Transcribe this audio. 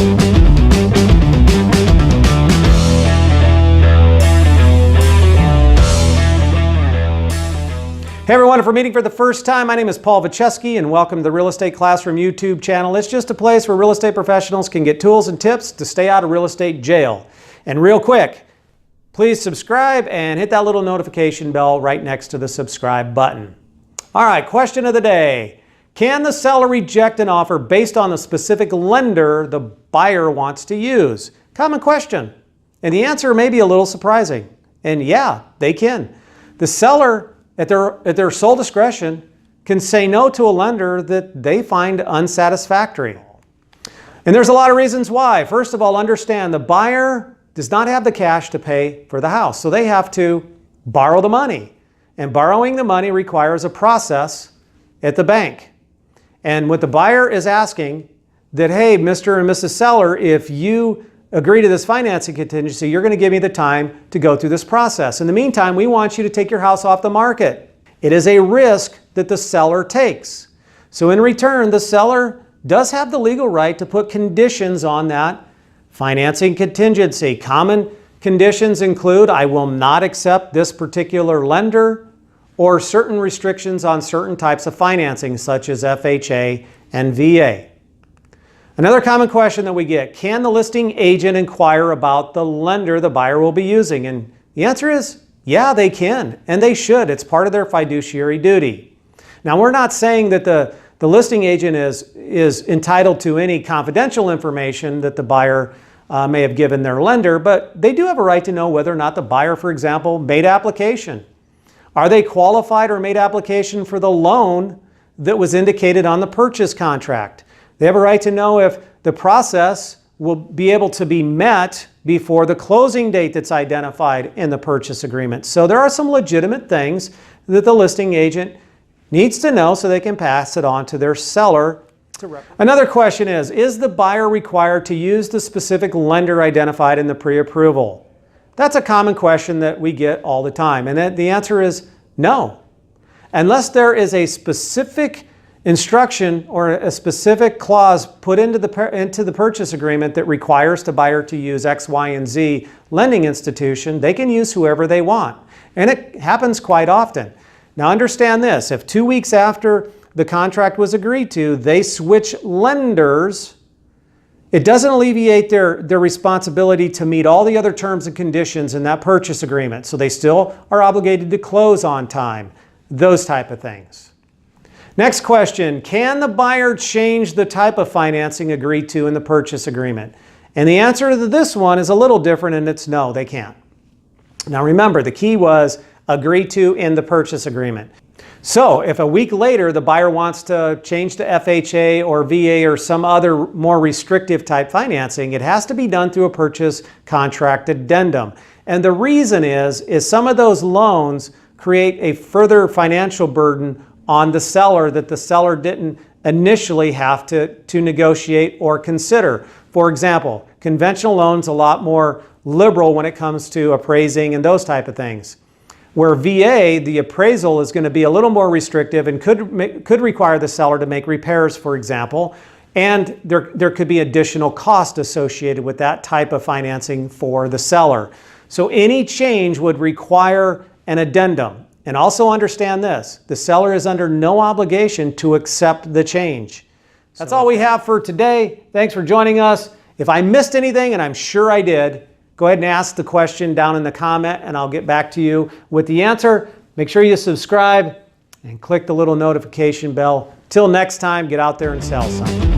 Hey everyone, if we're meeting for the first time, my name is Vojchehoske and welcome to the Real Estate Classroom YouTube channel. It's just a place where real estate professionals can get tools and tips to stay out of real estate jail. And real quick, please subscribe and hit that little notification bell right next to the subscribe button. All right, question of the day. Can the seller reject an offer based on the specific lender the buyer wants to use? Common question. And the answer may be a little surprising. And yeah, they can. The seller, at their sole discretion, can say no to a lender that they find unsatisfactory. And there's a lot of reasons why. First of all, understand the buyer does not have the cash to pay for the house, so they have to borrow the money. And borrowing the money requires a process at the bank. And what the buyer is asking that, hey, Mr. and Mrs. Seller, if you agree to this financing contingency, you're going to give me the time to go through this process. In the meantime, we want you to take your house off the market. It is a risk that the seller takes. So in return, the seller does have the legal right to put conditions on that financing contingency. Common conditions include, I will not accept this particular lender, or certain restrictions on certain types of financing, such as FHA and VA. Another common question that we get, can the listing agent inquire about the lender the buyer will be using? And the answer is, yeah, they can, and they should. It's part of their fiduciary duty. Now, we're not saying that the listing agent is entitled to any confidential information that the buyer may have given their lender, but they do have a right to know whether or not the buyer, for example, made application. Are they qualified or made application for the loan that was indicated on the purchase contract? They have a right to know if the process will be able to be met before the closing date that's identified in the purchase agreement. So there are some legitimate things that the listing agent needs to know so they can pass it on to their seller. Another question is the buyer required to use the specific lender identified in the pre-approval? That's a common question that we get all the time, and the answer is no. Unless there is a specific instruction or a specific clause put into the purchase agreement that requires the buyer to use X, Y, and Z lending institution, they can use whoever they want. And it happens quite often. Now understand this, if 2 weeks after the contract was agreed to, they switch lenders, it doesn't alleviate their responsibility to meet all the other terms and conditions in that purchase agreement. So they still are obligated to close on time, those type of things. Next question, can the buyer change the type of financing agreed to in the purchase agreement? And the answer to this one is a little different, and it's no, they can't. Now remember, the key was agreed to in the purchase agreement. So if a week later the buyer wants to change to FHA or VA or some other more restrictive type financing, it has to be done through a purchase contract addendum. And the reason is some of those loans create a further financial burden on the seller that the seller didn't initially have to negotiate or consider. For example, conventional loans a lot more liberal when it comes to appraising and those type of things. Where VA, the appraisal is going to be a little more restrictive and could require the seller to make repairs, for example, and there could be additional cost associated with that type of financing for the seller. So any change would require an addendum. And also understand this, the seller is under no obligation to accept the change. That's all we have for today. Thanks for joining us. If I missed anything, and I'm sure I did, go ahead and ask the question down in the comment and I'll get back to you with the answer. Make sure you subscribe and click the little notification bell. Till next time, get out there and sell some.